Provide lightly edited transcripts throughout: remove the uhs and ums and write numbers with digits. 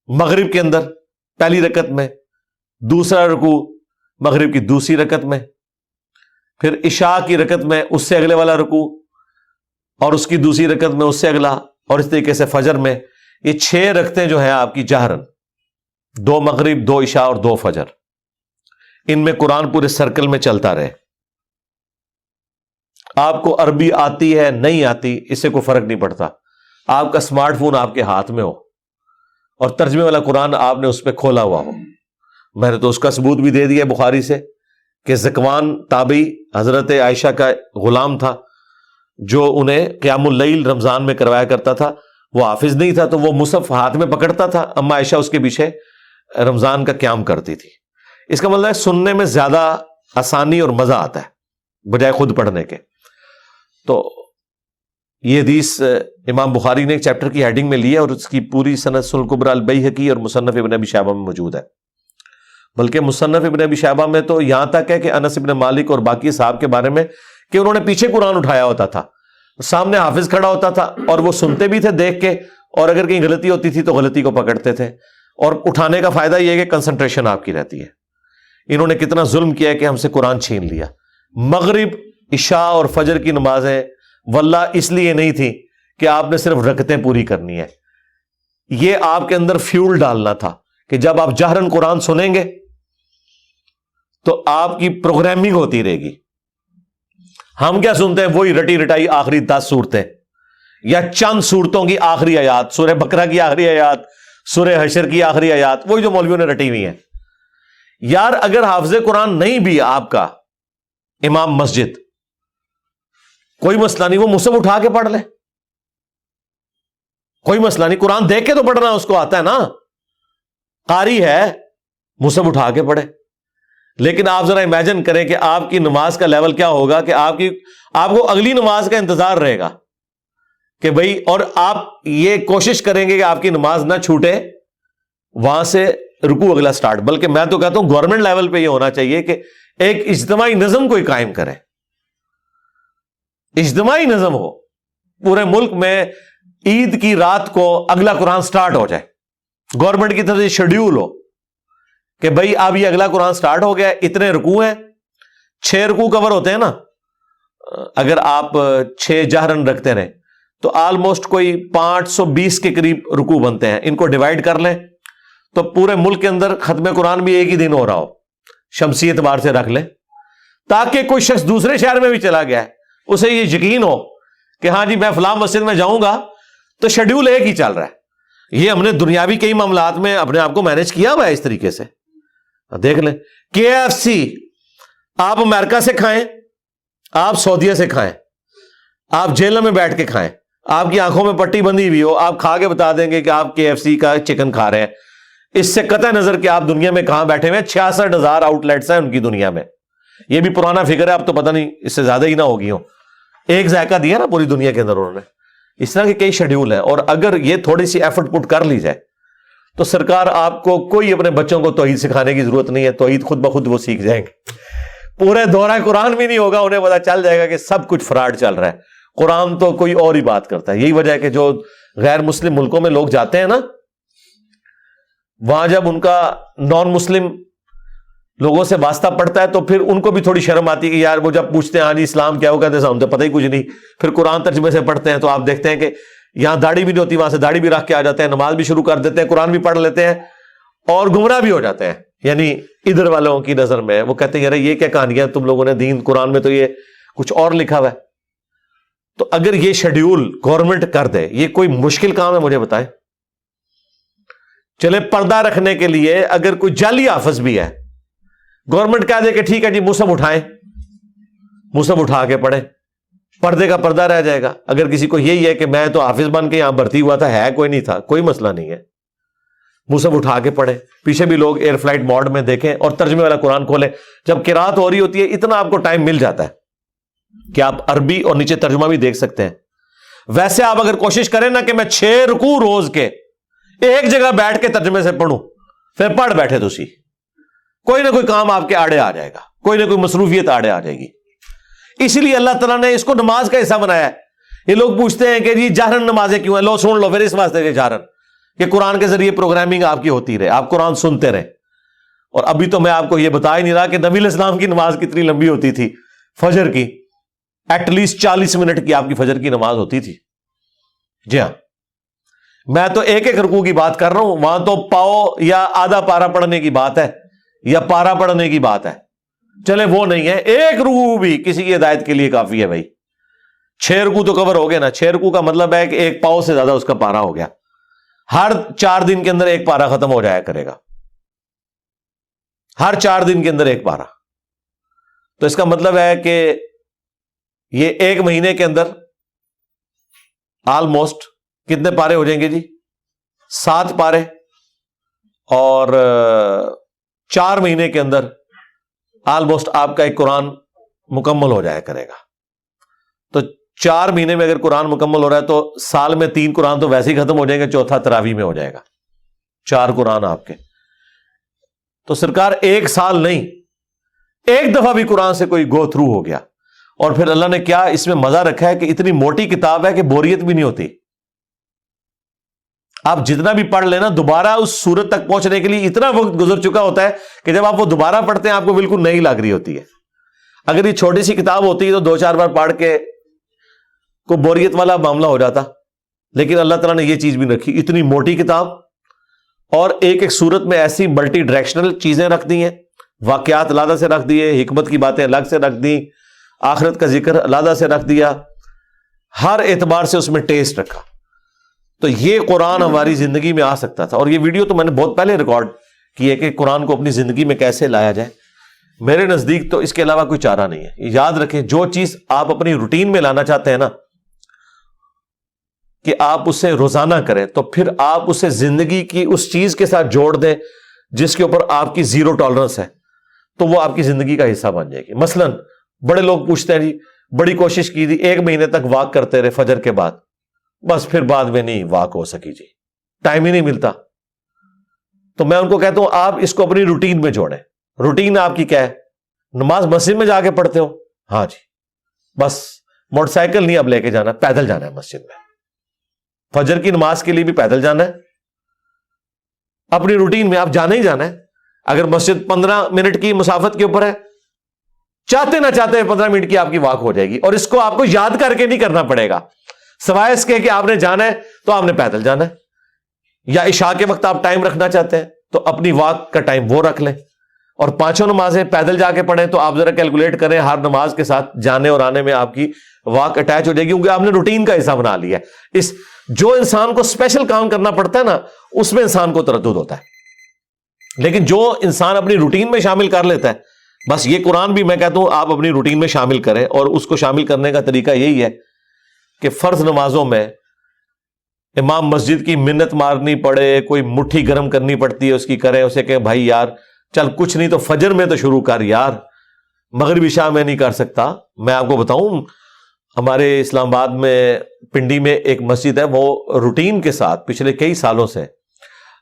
مغرب کے اندر پہلی رکعت میں، دوسرا رکوع مغرب کی دوسری رکعت میں، پھر عشاء کی رکعت میں اس سے اگلے والا رکوع، اور اس کی دوسری رکعت میں اس سے اگلا، اور اس طریقے سے فجر میں۔ یہ 6 رکعتیں جو ہیں آپ کی جہرن، 2 مغرب، 2 عشاء اور 2 فجر، ان میں قرآن پورے سرکل میں چلتا رہے۔ آپ کو عربی آتی ہے نہیں آتی اس سے کوئی فرق نہیں پڑتا، آپ کا اسمارٹ فون آپ کے ہاتھ میں ہو اور ترجمے والا قرآن آپ نے اس پہ کھولا ہوا ہو۔ میں نے تو اس کا ثبوت بھی دے دیا بخاری سے کہ ذکوان تابعی حضرت عائشہ کا غلام تھا جو انہیں قیام اللیل رمضان میں کروایا کرتا تھا، وہ حافظ نہیں تھا تو وہ مصحف ہاتھ میں پکڑتا تھا، اما عائشہ اس کے پیچھے رمضان کا قیام کرتی تھی۔ اس کا مطلب ہے سننے میں زیادہ آسانی اور مزہ آتا ہے بجائے خود پڑھنے کے۔ تو یہ حدیث امام بخاری نے ایک چیپٹر کی ہیڈنگ میں لی ہے اور اس کی پوری سند سنن الکبری البیہقی اور مصنف ابن ابی شیبہ میں موجود ہے، بلکہ مصنف ابن ابی شیبہ میں تو یہاں تک ہے کہ انس ابن مالک اور باقی صحابہ کے بارے میں کہ انہوں نے پیچھے قرآن اٹھایا ہوتا تھا، سامنے حافظ کھڑا ہوتا تھا اور وہ سنتے بھی تھے دیکھ کے، اور اگر کہیں غلطی ہوتی تھی تو غلطی کو پکڑتے تھے، اور اٹھانے کا فائدہ یہ ہے کہ کنسنٹریشن آپ کی رہتی ہے۔ انہوں نے کتنا ظلم کیا ہے کہ ہم سے قرآن چھین لیا۔ مغرب، عشاء اور فجر کی نمازیں واللہ اس لیے نہیں تھی کہ آپ نے صرف رکعتیں پوری کرنی ہے، یہ آپ کے اندر فیول ڈالنا تھا کہ جب آپ جہرن قرآن سنیں گے تو آپ کی پروگرامنگ ہوتی رہے گی۔ ہم کیا سنتے ہیں؟ وہی رٹی رٹائی آخری 10 صورتیں یا چند صورتوں کی آخری آیات، سورہ بقرہ کی آخری آیات، سورہ حشر کی آخری آیات، وہی جو مولویوں نے رٹی ہوئی ہیں۔ یار اگر حافظ قرآن نہیں بھی آپ کا امام مسجد، کوئی مسئلہ نہیں، وہ مصحف اٹھا کے پڑھ لے، کوئی مسئلہ نہیں، قرآن دیکھ کے تو پڑھنا اس کو آتا ہے نا، قاری ہے، مصحف اٹھا کے پڑھے۔ لیکن آپ ذرا امیجن کریں کہ آپ کی نماز کا لیول کیا ہوگا کہ آپ کو اگلی نماز کا انتظار رہے گا کہ بھئی، اور آپ یہ کوشش کریں گے کہ آپ کی نماز نہ چھوٹے، وہاں سے رکوع اگلا سٹارٹ۔ بلکہ میں تو کہتا ہوں گورنمنٹ لیول پہ یہ ہونا چاہیے کہ ایک اجتماعی نظم کوئی قائم کرے، اجتماعی نظم ہو پورے ملک میں، عید کی رات کو اگلا قرآن سٹارٹ ہو جائے، گورنمنٹ کی طرف سے شیڈیول ہو کہ بھئی اب یہ اگلا قرآن سٹارٹ ہو گیا، اتنے رکوع ہیں، 6 رکوع کور ہوتے ہیں نا، اگر آپ 6 جہرن رکھتے رہیں تو آلموسٹ کوئی 520 کے قریب رکوع بنتے ہیں۔ ان کو ڈیوائڈ کر لیں تو پورے ملک کے اندر ختم قرآن بھی ایک ہی دن ہو رہا ہو، شمسی اعتبار سے رکھ لیں، تاکہ کوئی شخص دوسرے شہر میں بھی چلا گیا ہے اسے یہ یقین ہو کہ ہاں جی میں فلاں مسجد میں جاؤں گا تو شیڈیول ایک ہی چل رہا ہے۔ یہ ہم نے دنیاوی کئی معاملات میں اپنے آپ کو مینج کیا ہوا ہے اس طریقے سے۔ دیکھ لیں KFC آپ امریکہ سے کھائیں، آپ سعودیہ سے کھائیں، آپ جیل میں بیٹھ کے کھائیں، آپ کی آنکھوں میں پٹی بندھی ہوئی ہو، آپ کھا کے بتا دیں گے کہ آپ KFC کا چکن کھا رہے ہیں، اس سے قطع نظر کہ آپ دنیا میں کہاں بیٹھے ہوئے ہیں۔ 66,000 آؤٹ لیٹس ہیں ان کی دنیا میں، یہ بھی پرانا فگر ہے، اب تو پتہ نہیں اس سے زیادہ ہی نہ ہوگی ہوں، ایک ذائقہ دیا نا پوری دنیا کے اندر انہوں نے۔ اس طرح کے کئی شیڈیول ہیں، اور اگر یہ تھوڑی سی ایفرٹ پٹ کر لی جائے تو سرکار آپ کو کوئی اپنے بچوں کو توحید سکھانے کی ضرورت نہیں ہے، توحید خود بخود وہ سیکھ جائیں گے، پورے دورہ قرآن بھی نہیں ہوگا، انہیں پتا چل جائے گا کہ سب کچھ فراڈ چل رہا ہے، قرآن تو کوئی اور ہی بات کرتا ہے۔ یہی وجہ ہے کہ جو غیر مسلم ملکوں میں لوگ جاتے ہیں نا، وہاں جب ان کا نان مسلم لوگوں سے واسطہ پڑتا ہے تو پھر ان کو بھی تھوڑی شرم آتی ہے کہ یار وہ جب پوچھتے ہیں ہاں جی اسلام کیا، وہ کہتے ہیں ہم تو پتہ ہی کچھ نہیں، پھر قرآن ترجمے سے پڑھتے ہیں تو آپ دیکھتے ہیں کہ یہاں داڑھی بھی نہیں ہوتی، وہاں سے داڑھی بھی رکھ کے آ جاتے ہیں، نماز بھی شروع کر دیتے ہیں، قرآن بھی پڑھ لیتے ہیں اور گمراہ بھی ہو جاتے ہیں۔ یعنی ادھر والوں کی نظر میں وہ کہتے ہیں یار یہ کیا کہانیاں تم لوگوں نے، دین قرآن میں تو یہ کچھ اور لکھا ہوا ہے۔ تو اگر یہ شیڈیول گورنمنٹ کر دے، یہ کوئی مشکل کام ہے مجھے بتائیں؟ چلے پردہ رکھنے کے لیے اگر کوئی جعلی حافظ بھی ہے، گورنمنٹ کہہ دے کہ ٹھیک ہے جی مصحف اٹھائیں، مصحف اٹھا کے پڑھیں، پردے کا پردہ رہ جائے گا۔ اگر کسی کو یہی ہے کہ میں تو حافظ بن کے یہاں بھرتی ہوا تھا، ہے کوئی نہیں تھا، کوئی مسئلہ نہیں ہے، مصحف اٹھا کے پڑھیں، پیچھے بھی لوگ ایئر فلائٹ موڈ میں دیکھیں اور ترجمے والا قرآن کھولیں، جب قرات ہو رہی ہوتی ہے اتنا آپ کو ٹائم مل جاتا ہے کہ آپ عربی اور نیچے ترجمہ بھی دیکھ سکتے ہیں۔ ویسے آپ اگر کوشش کریں نا کہ میں 6 رکوع روز کے ایک جگہ بیٹھ کے ترجمے سے پڑھوں، پھر پڑھ بیٹھے تو سی، کوئی نہ کوئی کام آپ کے آڑے آ جائے گا، کوئی نہ کوئی مصروفیت آڑے آ جائے گی۔ اسی لیے اللہ تعالیٰ نے اس کو نماز کا حصہ بنایا ہے۔ یہ لوگ پوچھتے ہیں کہ جی جہرن نمازیں کیوں ہیں، لو سن لو پھر اس واسطے کہ جہرن، کہ قرآن کے ذریعے پروگرامنگ آپ کی ہوتی رہے, آپ قرآن سنتے رہے. اور ابھی تو میں آپ کو یہ بتا ہی نہیں رہا کہ نبی علیہ السلام کی نماز کتنی لمبی ہوتی تھی. فجر کی ایٹ لیسٹ 40 منٹ کی آپ کی فجر کی نماز ہوتی تھی. جی ہاں, میں تو ایک ایک رکوع کی بات کر رہا ہوں, وہاں تو پاؤ یا آدھا پارا پڑھنے کی بات ہے یا پارا پڑھنے کی بات ہے. چلے وہ نہیں ہے, ایک رکوع بھی کسی کی ہدایت کے لیے کافی ہے بھائی. 6 رکوع تو کور ہو گئے نا. 6 رکوع کا مطلب ہے کہ ایک پاؤ سے زیادہ اس کا پارا ہو گیا. ہر 4 دن کے اندر ایک پارا ختم ہو جایا کرے گا, ہر 4 دن کے اندر ایک پارا. تو اس کا مطلب ہے کہ یہ ایک مہینے کے اندر آلموسٹ کتنے پارے ہو جائیں گے جی؟ 7 پارے. اور 4 مہینے کے اندر آلموسٹ آپ کا ایک قرآن مکمل ہو جایا کرے گا. تو 4 مہینے میں اگر قرآن مکمل ہو رہا ہے تو سال میں 3 قرآن تو ویسے ہی ختم ہو جائیں گے, چوتھا تراویح میں ہو جائے گا. 4 قرآن آپ کے. تو سرکار ایک سال نہیں, ایک دفعہ بھی قرآن سے کوئی گو تھرو ہو گیا. اور پھر اللہ نے کیا اس میں مزہ رکھا ہے کہ اتنی موٹی کتاب ہے کہ بوریت بھی نہیں ہوتی. آپ جتنا بھی پڑھ لینا, دوبارہ اس سورت تک پہنچنے کے لیے اتنا وقت گزر چکا ہوتا ہے کہ جب آپ وہ دوبارہ پڑھتے ہیں آپ کو بالکل نئی لگ رہی ہوتی ہے. اگر یہ چھوٹی سی کتاب ہوتی ہے تو 2-4 بار پڑھ کے کوئی بوریت والا معاملہ ہو جاتا. لیکن اللہ تعالیٰ نے یہ چیز بھی رکھی, اتنی موٹی کتاب, اور ایک ایک سورت میں ایسی ملٹی ڈائریکشنل چیزیں رکھ دی ہیں, واقعات علیحدہ سے رکھ دیے, حکمت کی باتیں الگ سے رکھ دی, آخرت کا ذکر علیحدہ سے رکھ دیا, ہر اعتبار سے اس میں ٹیسٹ رکھا. تو یہ قرآن ہماری زندگی میں آ سکتا تھا. اور یہ ویڈیو تو میں نے بہت پہلے ریکارڈ کی ہے کہ قرآن کو اپنی زندگی میں کیسے لایا جائے. میرے نزدیک تو اس کے علاوہ کوئی چارہ نہیں ہے. یاد رکھیں, جو چیز آپ اپنی روٹین میں لانا چاہتے ہیں نا, کہ آپ اسے روزانہ کریں, تو پھر آپ اسے زندگی کی اس چیز کے ساتھ جوڑ دیں جس کے اوپر آپ کی 0 ٹالرنس ہے, تو وہ آپ کی زندگی کا حصہ بن جائے گی. مثلا بڑے لوگ پوچھتے ہیں جی بڑی کوشش کی تھی, 1 مہینے تک واک کرتے رہے فجر کے بعد, بس پھر بعد میں نہیں واک ہو سکی جی, ٹائم ہی نہیں ملتا. تو میں ان کو کہتا ہوں آپ اس کو اپنی روٹین میں جوڑیں. روٹین آپ کی کیا ہے؟ نماز مسجد میں جا کے پڑھتے ہو, ہاں جی, بس موٹر سائیکل نہیں اب لے کے جانا, پیدل جانا ہے مسجد میں. فجر کی نماز کے لیے بھی پیدل جانا ہے. اپنی روٹین میں آپ جانا ہی جانا ہے. اگر مسجد 15 منٹ کی مسافت کے اوپر ہے, چاہتے نہ چاہتے 15 منٹ کی آپ کی واک ہو جائے گی. اور اس کو آپ کو یاد کر کے نہیں کرنا پڑے گا, سوائے اس کے کہ آپ نے جانا ہے تو آپ نے پیدل جانا ہے. یا عشاء کے وقت آپ ٹائم رکھنا چاہتے ہیں تو اپنی واک کا ٹائم وہ رکھ لیں, اور 5 نمازیں پیدل جا کے پڑھیں. تو آپ ذرا کیلکولیٹ کریں, ہر نماز کے ساتھ جانے اور آنے میں آپ کی واک اٹیچ ہو جائے گی, کیونکہ آپ نے روٹین کا حصہ بنا لیا ہے. جو انسان کو اسپیشل کام کرنا پڑتا ہے نا, اس میں انسان کو تردد ہوتا ہے. لیکن جو انسان اپنی روٹین میں شامل کر لیتا ہے, بس یہ قرآن بھی میں کہتا ہوں آپ اپنی روٹین میں شامل کریں. اور اس کو شامل کرنے کا طریقہ یہی ہے کہ فرض نمازوں میں امام مسجد کی منت مارنی پڑے, کوئی مٹھی گرم کرنی پڑتی ہے اس کی, کریں اسے کہ بھائی یار چل کچھ نہیں تو فجر میں تو شروع کر یار, مغرب عشاء میں نہیں کر سکتا. میں آپ کو بتاؤں, ہمارے اسلام آباد میں پنڈی میں ایک مسجد ہے, وہ روٹین کے ساتھ پچھلے کئی سالوں سے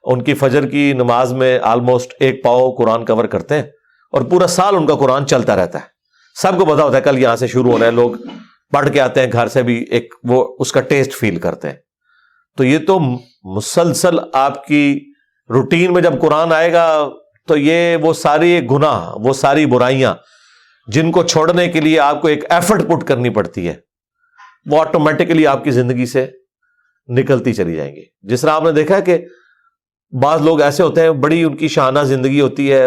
ان کی فجر کی نماز میں آلموسٹ 1 پاؤ قرآن کور کرتے ہیں, اور پورا سال ان کا قرآن چلتا رہتا ہے. سب کو پتا ہوتا ہے کل یہاں سے شروع ہونا ہے, لوگ پڑھ کے آتے ہیں گھر سے بھی, ایک وہ اس کا ٹیسٹ فیل کرتے ہیں. تو یہ تو مسلسل آپ کی روٹین میں جب قرآن آئے گا تو یہ وہ ساری گناہ, وہ ساری برائیاں جن کو چھوڑنے کے لیے آپ کو ایک ایفرٹ پٹ کرنی پڑتی ہے, وہ آٹومیٹکلی آپ کی زندگی سے نکلتی چلی جائیں گی. جس طرح آپ نے دیکھا ہے کہ بعض لوگ ایسے ہوتے ہیں, بڑی ان کی شاہانہ زندگی ہوتی ہے,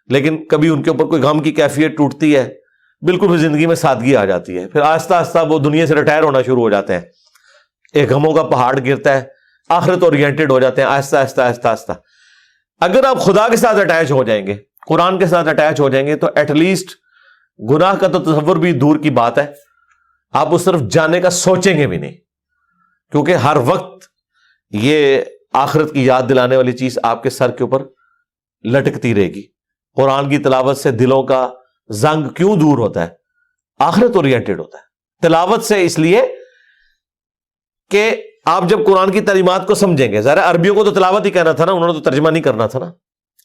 لیکن کبھی ان کے اوپر کوئی غم کی کیفیت ٹوٹتی ہے, بالکل بھی زندگی میں سادگی آ جاتی ہے, پھر آہستہ آہستہ وہ دنیا سے ریٹائر ہونا شروع ہو جاتے ہیں. ایک غموں کا پہاڑ گرتا ہے, آخرت اورینٹڈ ہو جاتے ہیں آہستہ آہستہ آہستہ آہستہ. اگر آپ خدا کے ساتھ اٹیچ ہو جائیں گے, قرآن کے ساتھ اٹیچ ہو جائیں گے, تو ایٹ لیسٹ گناہ کا تو تصور بھی دور کی بات ہے, آپ اس طرف جانے کا سوچیں گے بھی نہیں, کیونکہ ہر وقت یہ آخرت کی یاد دلانے والی چیز آپ کے سر کے اوپر لٹکتی رہے گی. قرآن کی تلاوت سے دلوں کا زنگ کیوں دور ہوتا ہے؟ آخرت اورینٹڈ ہوتا ہے. تلاوت سے اس لیے کہ آپ جب قرآن کی تعلیمات کو سمجھیں گے, ذرا عربیوں کو تو تلاوت ہی کہنا تھا نا, انہوں نے تو ترجمہ نہیں کرنا تھا نا.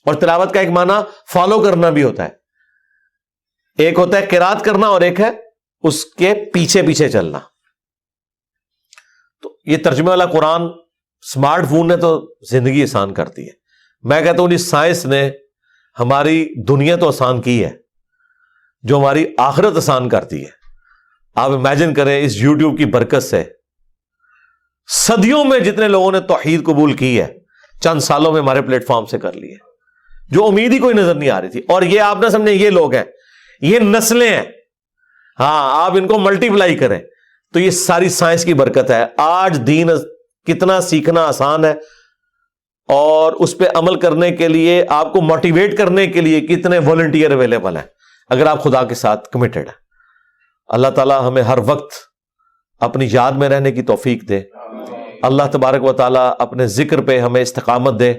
اور تلاوت کا ایک معنی فالو کرنا بھی ہوتا ہے, ایک ہوتا ہے قرات کرنا اور ایک ہے اس کے پیچھے پیچھے چلنا. تو یہ ترجمے والا قرآن اسمارٹ فون نے تو زندگی آسان کر دی ہے. میں کہتا ہوں اس سائنس نے ہماری دنیا تو آسان کی ہے, جو ہماری آخرت آسان کرتی ہے. آپ امیجن کریں اس یوٹیوب کی برکت سے صدیوں میں جتنے لوگوں نے توحید قبول کی ہے چند سالوں میں ہمارے پلیٹ فارم سے کر لی ہے, جو امید ہی کوئی نظر نہیں آ رہی تھی. اور یہ آپ نہ سمجھیں یہ لوگ ہیں, یہ نسلیں ہیں. ہاں, آپ ان کو ملٹی پلائی کریں تو یہ ساری سائنس کی برکت ہے. آج دین کتنا سیکھنا آسان ہے, اور اس پہ عمل کرنے کے لیے آپ کو موٹیویٹ کرنے کے لیے کتنے والنٹیئر اویلیبل ہیں اگر آپ خدا کے ساتھ کمیٹڈ ہیں. اللہ تعالی ہمیں ہر وقت اپنی یاد میں رہنے کی توفیق دے. اللہ تبارک و تعالی اپنے ذکر پہ ہمیں استقامت دے.